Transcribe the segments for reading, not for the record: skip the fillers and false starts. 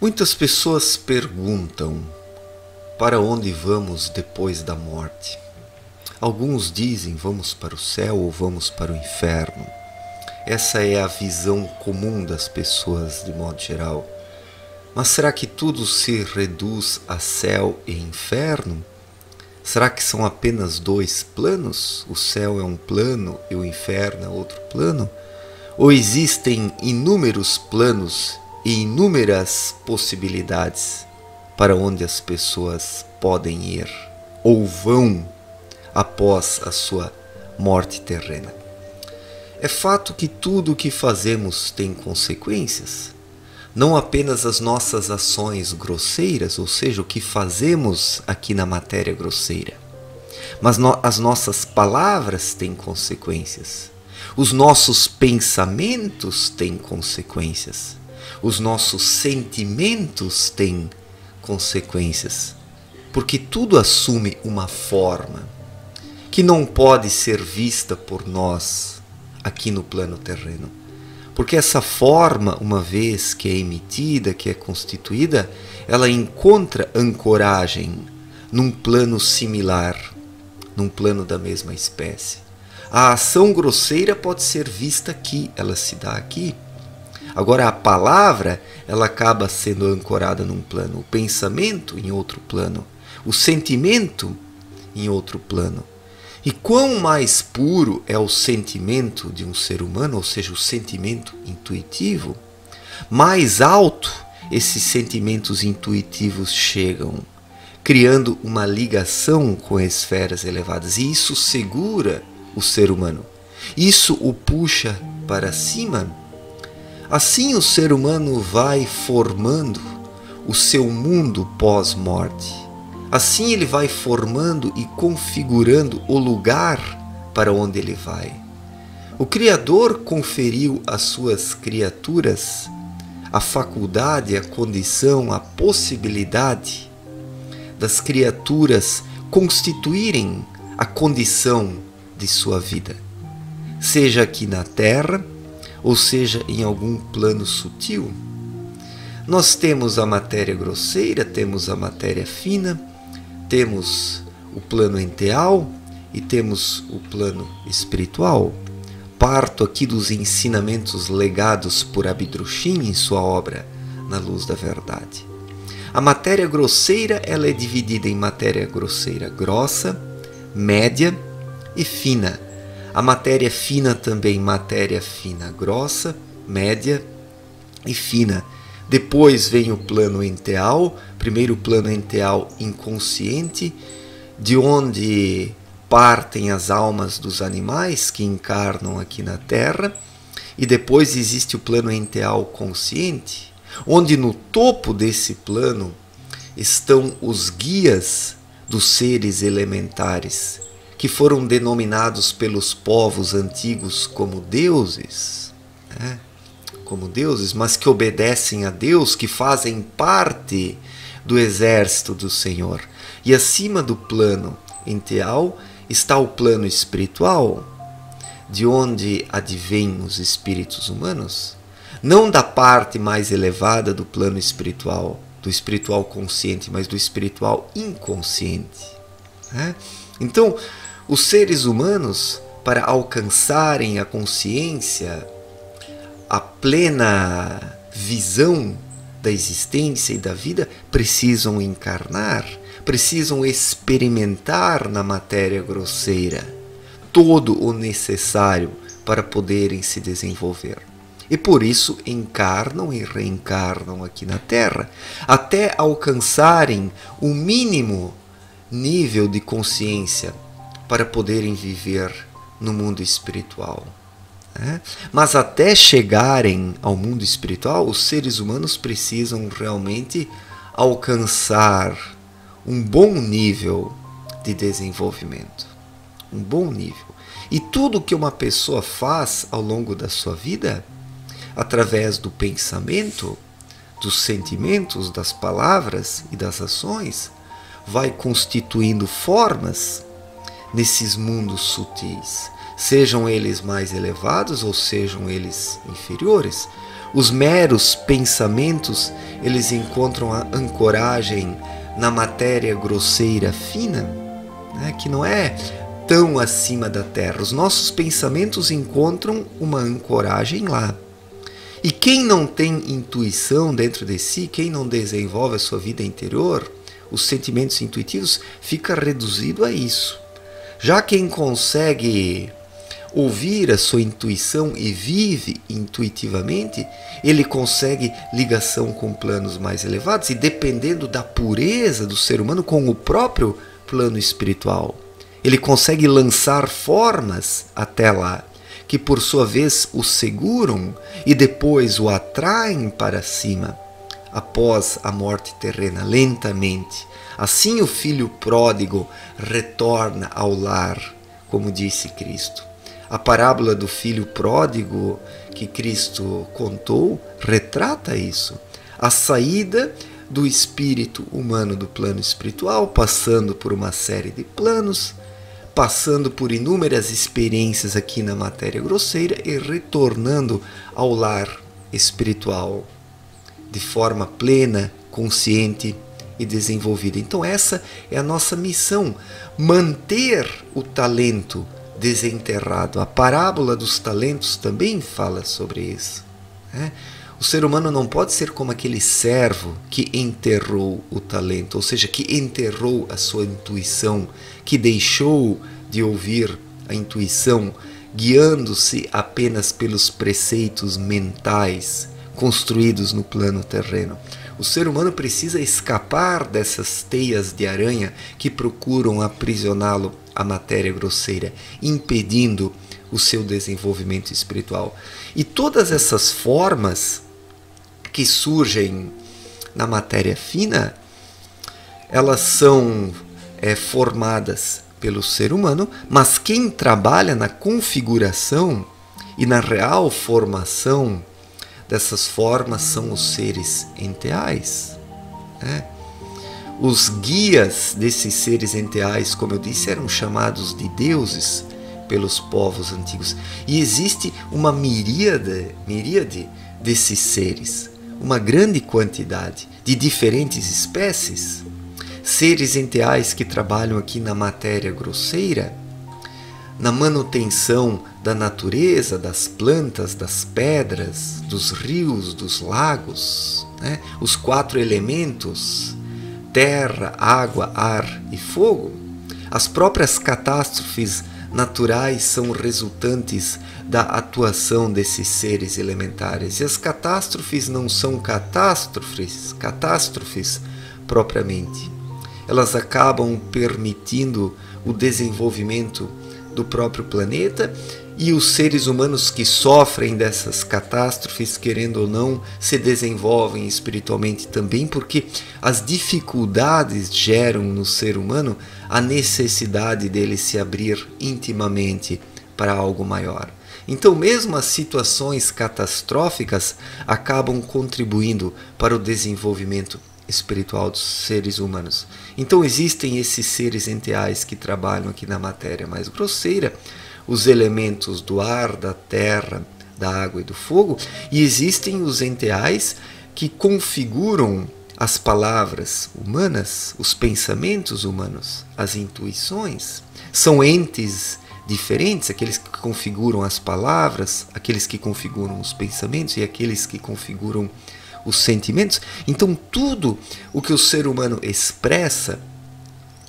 Muitas pessoas perguntam para onde vamos depois da morte. Alguns dizem vamos para o céu ou vamos para o inferno. Essa é a visão comum das pessoas de modo geral. Mas será que tudo se reduz a céu e inferno? Será que são apenas dois planos? O céu é um plano e o inferno é outro plano? Ou existem inúmeros planos e inúmeras possibilidades para onde as pessoas podem ir ou vão após a sua morte terrena? É fato que tudo o que fazemos tem consequências. Não apenas as nossas ações grosseiras, ou seja, o que fazemos aqui na matéria grosseira, mas as nossas palavras têm consequências. Os nossos pensamentos têm consequências. Os nossos sentimentos têm consequências. Porque tudo assume uma forma que não pode ser vista por nós aqui no plano terreno. Porque essa forma, uma vez que é emitida, que é constituída, ela encontra ancoragem num plano similar, num plano da mesma espécie. A ação grosseira pode ser vista aqui, ela se dá aqui. Agora a palavra, ela acaba sendo ancorada num plano, o pensamento em outro plano, o sentimento em outro plano. E quão mais puro é o sentimento de um ser humano, ou seja, o sentimento intuitivo, mais alto esses sentimentos intuitivos chegam, criando uma ligação com esferas elevadas. E isso segura o ser humano. Isso o puxa para cima. Assim o ser humano vai formando o seu mundo pós-morte. Assim ele vai formando e configurando o lugar para onde ele vai. O Criador conferiu às suas criaturas a faculdade, a condição, a possibilidade das criaturas constituírem a condição de sua vida, seja aqui na Terra ou seja em algum plano sutil. Nós temos a matéria grosseira, temos a matéria fina, temos o plano enteal e temos o plano espiritual. Parto aqui dos ensinamentos legados por Abdrushim em sua obra Na Luz da Verdade. A matéria grosseira ela é dividida em matéria grosseira grossa, média e fina. A matéria fina também matéria fina grossa, média e fina. Depois vem o plano enteal, primeiro o plano enteal inconsciente, de onde partem as almas dos animais que encarnam aqui na Terra, e depois existe o plano enteal consciente, onde no topo desse plano estão os guias dos seres elementares, que foram denominados pelos povos antigos como deuses, né? Como deuses, mas que obedecem a Deus, que fazem parte do exército do Senhor. E acima do plano enteal está o plano espiritual, de onde advêm os espíritos humanos, não da parte mais elevada do plano espiritual, do espiritual consciente, mas do espiritual inconsciente. Então, os seres humanos, para alcançarem a consciência, a plena visão da existência e da vida, precisam encarnar, precisam experimentar na matéria grosseira todo o necessário para poderem se desenvolver. E por isso encarnam e reencarnam aqui na Terra, até alcançarem o mínimo nível de consciência para poderem viver no mundo espiritual. Mas até chegarem ao mundo espiritual, os seres humanos precisam realmente alcançar um bom nível de desenvolvimento. Um bom nível. E tudo que uma pessoa faz ao longo da sua vida, através do pensamento, dos sentimentos, das palavras e das ações, vai constituindo formas nesses mundos sutis. Sejam eles mais elevados ou sejam eles inferiores, os meros pensamentos, eles encontram a ancoragem na matéria grosseira fina, né, que não é tão acima da terra. Os nossos pensamentos encontram uma ancoragem lá. E quem não tem intuição dentro de si, quem não desenvolve a sua vida interior, os sentimentos intuitivos, fica reduzido a isso. Já quem consegue ouvir a sua intuição e vive intuitivamente, ele consegue ligação com planos mais elevados e, dependendo da pureza do ser humano, com o próprio plano espiritual. Ele consegue lançar formas até lá, que por sua vez o seguram e depois o atraem para cima, após a morte terrena, lentamente. Assim o filho pródigo retorna ao lar, como disse Cristo. A parábola do filho pródigo que Cristo contou retrata isso. A saída do espírito humano do plano espiritual, passando por uma série de planos, passando por inúmeras experiências aqui na matéria grosseira e retornando ao lar espiritual de forma plena, consciente e desenvolvida. Então essa é a nossa missão, manter o talento desenterrado. A parábola dos talentos também fala sobre isso, né? O ser humano não pode ser como aquele servo que enterrou o talento, ou seja, que enterrou a sua intuição, que deixou de ouvir a intuição, guiando-se apenas pelos preceitos mentais construídos no plano terreno. O ser humano precisa escapar dessas teias de aranha que procuram aprisioná-lo à matéria grosseira, impedindo o seu desenvolvimento espiritual. E todas essas formas que surgem na matéria fina, elas são formadas pelo ser humano, mas quem trabalha na configuração e na real formação dessas formas são os seres enteais, né? Os guias desses seres enteais, como eu disse, eram chamados de deuses pelos povos antigos. E existe uma miríade desses seres, uma grande quantidade de diferentes espécies. Seres enteais que trabalham aqui na matéria grosseira, na manutenção da natureza, das plantas, das pedras, dos rios, dos lagos, né? Os 4 elementos, terra, água, ar e fogo. As próprias catástrofes naturais são resultantes da atuação desses seres elementares. E as catástrofes não são catástrofes propriamente. Elas acabam permitindo o desenvolvimento do próprio planeta, e os seres humanos que sofrem dessas catástrofes, querendo ou não, se desenvolvem espiritualmente também, porque as dificuldades geram no ser humano a necessidade dele se abrir intimamente para algo maior. Então, mesmo as situações catastróficas acabam contribuindo para o desenvolvimento espiritual dos seres humanos. Então existem esses seres enteais que trabalham aqui na matéria mais grosseira, os elementos do ar, da terra, da água e do fogo, e existem os enteais que configuram as palavras humanas, os pensamentos humanos, as intuições. São entes diferentes, aqueles que configuram as palavras, aqueles que configuram os pensamentos e aqueles que configuram os sentimentos. Então tudo o que o ser humano expressa,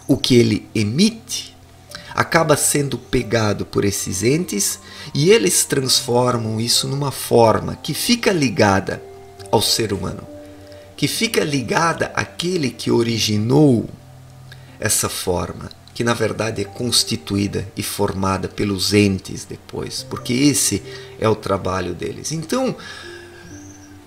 o que ele emite, acaba sendo pegado por esses entes e eles transformam isso numa forma que fica ligada ao ser humano, que fica ligada àquele que originou essa forma, que na verdade é constituída e formada pelos entes depois, porque esse é o trabalho deles. Então,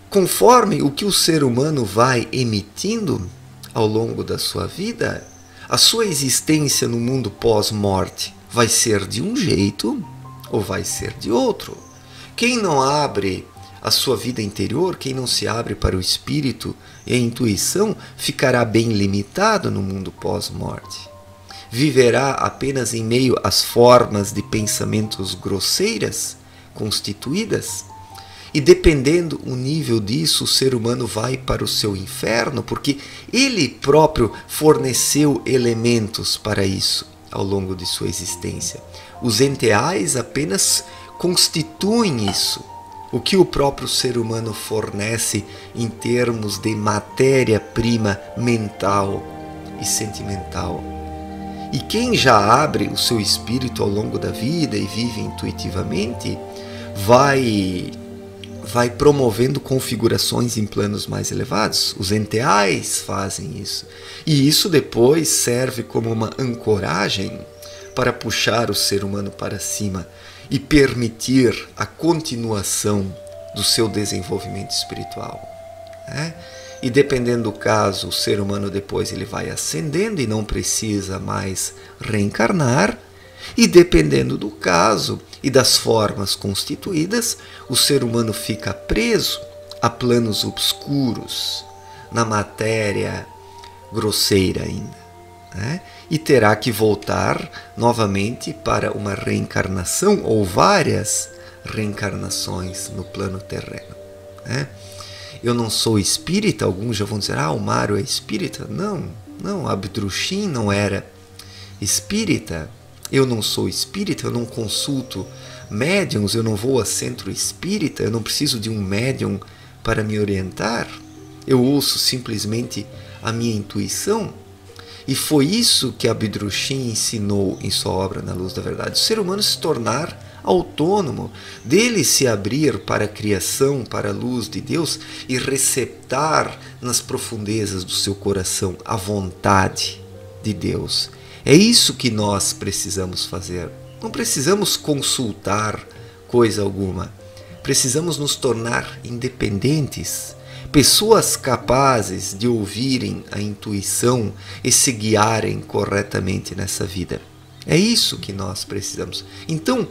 conforme o que o ser humano vai emitindo ao longo da sua vida, a sua existência no mundo pós-morte vai ser de um jeito ou vai ser de outro. Quem não abre a sua vida interior, quem não se abre para o espírito e a intuição, ficará bem limitado no mundo pós-morte. Viverá apenas em meio às formas de pensamentos grosseiras constituídas. E dependendo o nível disso, o ser humano vai para o seu inferno, porque ele próprio forneceu elementos para isso ao longo de sua existência. Os enteais apenas constituem isso, o que o próprio ser humano fornece em termos de matéria-prima mental e sentimental. E quem já abre o seu espírito ao longo da vida e vive intuitivamente, vai promovendo configurações em planos mais elevados. Os enteais fazem isso. E isso depois serve como uma ancoragem para puxar o ser humano para cima e permitir a continuação do seu desenvolvimento espiritual. E dependendo do caso, o ser humano depois ele vai ascendendo e não precisa mais reencarnar. E dependendo do caso e das formas constituídas, o ser humano fica preso a planos obscuros, na matéria grosseira ainda, e terá que voltar novamente para uma reencarnação ou várias reencarnações no plano terreno. Eu não sou espírita, alguns já vão dizer, o Mário é espírita. Não, Abdruchin não era espírita. Eu não sou espírita, eu não consulto médiums, eu não vou a centro espírita, eu não preciso de um médium para me orientar. Eu ouço simplesmente a minha intuição. E foi isso que Abdruchin ensinou em sua obra Na Luz da Verdade. O ser humano se tornar autônomo, dele se abrir para a criação, para a luz de Deus e receptar nas profundezas do seu coração a vontade de Deus. É isso que nós precisamos fazer. Não precisamos consultar coisa alguma. Precisamos nos tornar independentes, pessoas capazes de ouvirem a intuição e se guiarem corretamente nessa vida. É isso que nós precisamos. Então,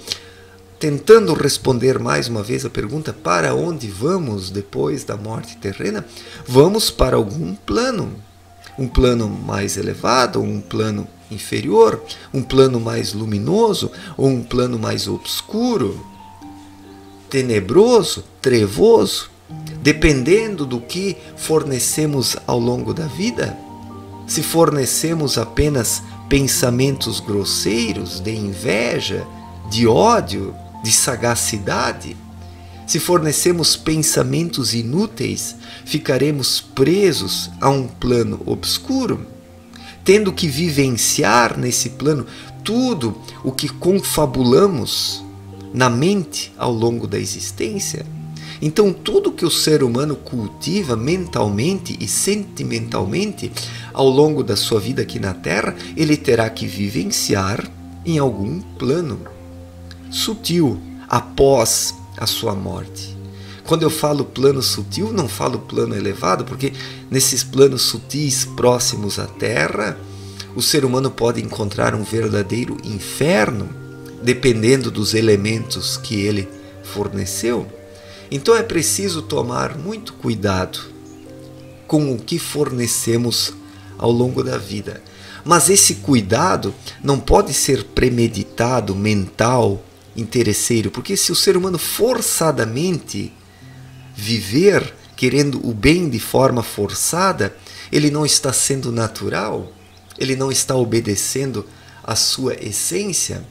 tentando responder mais uma vez a pergunta, para onde vamos depois da morte terrena? Vamos para algum plano. Um plano mais elevado, um plano inferior, um plano mais luminoso ou um plano mais obscuro, tenebroso, trevoso, dependendo do que fornecemos ao longo da vida. Se fornecemos apenas pensamentos grosseiros, de inveja, de ódio, de sagacidade, se fornecemos pensamentos inúteis, ficaremos presos a um plano obscuro, tendo que vivenciar nesse plano tudo o que confabulamos na mente ao longo da existência. Então, tudo que o ser humano cultiva mentalmente e sentimentalmente ao longo da sua vida aqui na Terra, ele terá que vivenciar em algum plano sutil após a sua morte. Quando eu falo plano sutil, não falo plano elevado, porque nesses planos sutis próximos à Terra, o ser humano pode encontrar um verdadeiro inferno, dependendo dos elementos que ele forneceu. Então é preciso tomar muito cuidado com o que fornecemos ao longo da vida. Mas esse cuidado não pode ser premeditado, mental, interesseiro, porque se o ser humano forçadamente viver querendo o bem de forma forçada, ele não está sendo natural, ele não está obedecendo à sua essência,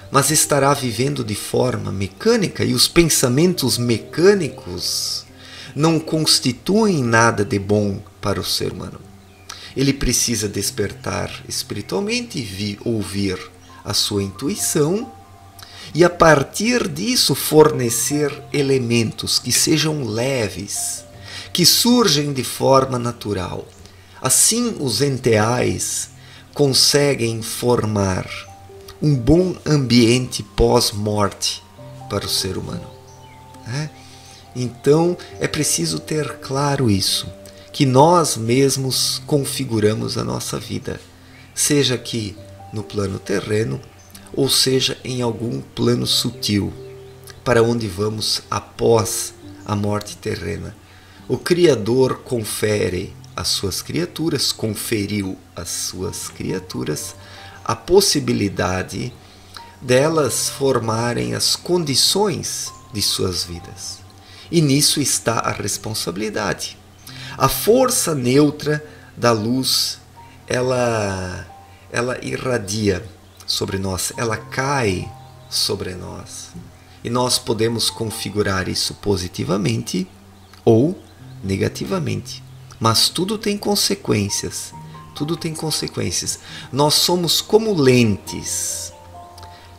mas estará vivendo de forma mecânica, e os pensamentos mecânicos não constituem nada de bom para o ser humano. Ele precisa despertar espiritualmente e ouvir a sua intuição, e a partir disso fornecer elementos que sejam leves, que surgem de forma natural. Assim os enteais conseguem formar um bom ambiente pós-morte para o ser humano. Então é preciso ter claro isso, que nós mesmos configuramos a nossa vida, seja aqui no plano terreno, ou seja em algum plano sutil, para onde vamos após a morte terrena. O Criador confere às suas criaturas, conferiu às suas criaturas a possibilidade delas formarem as condições de suas vidas. E nisso está a responsabilidade. A força neutra da luz, ela irradia sobre nós, ela cai sobre nós. E nós podemos configurar isso positivamente ou negativamente. Mas tudo tem consequências. Tudo tem consequências. Nós somos como lentes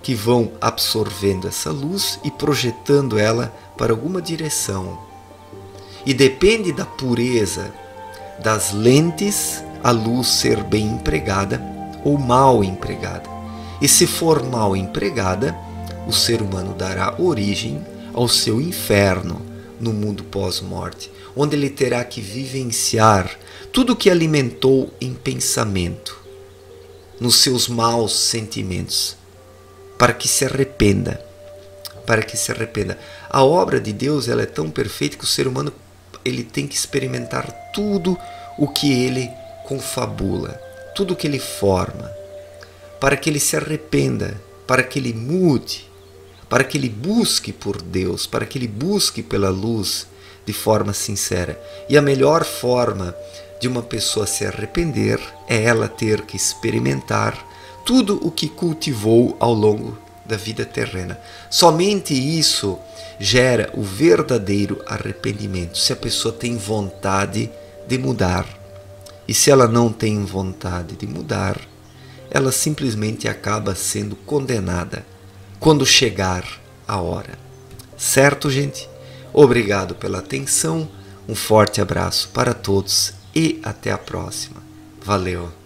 que vão absorvendo essa luz e projetando ela para alguma direção. E depende da pureza das lentes a luz ser bem empregada ou mal empregada. E se for mal empregada, o ser humano dará origem ao seu inferno no mundo pós-morte, onde ele terá que vivenciar tudo o que alimentou em pensamento, nos seus maus sentimentos, para que se arrependa. Para que se arrependa. A obra de Deus, ela é tão perfeita que o ser humano ele tem que experimentar tudo o que ele confabula, tudo o que ele forma, para que ele se arrependa, para que ele mude, para que ele busque por Deus, para que ele busque pela luz de forma sincera. E a melhor forma de uma pessoa se arrepender é ela ter que experimentar tudo o que cultivou ao longo da vida terrena. Somente isso gera o verdadeiro arrependimento, se a pessoa tem vontade de mudar. E se ela não tem vontade de mudar, ela simplesmente acaba sendo condenada quando chegar a hora. Certo, gente? Obrigado pela atenção, um forte abraço para todos e até a próxima. Valeu!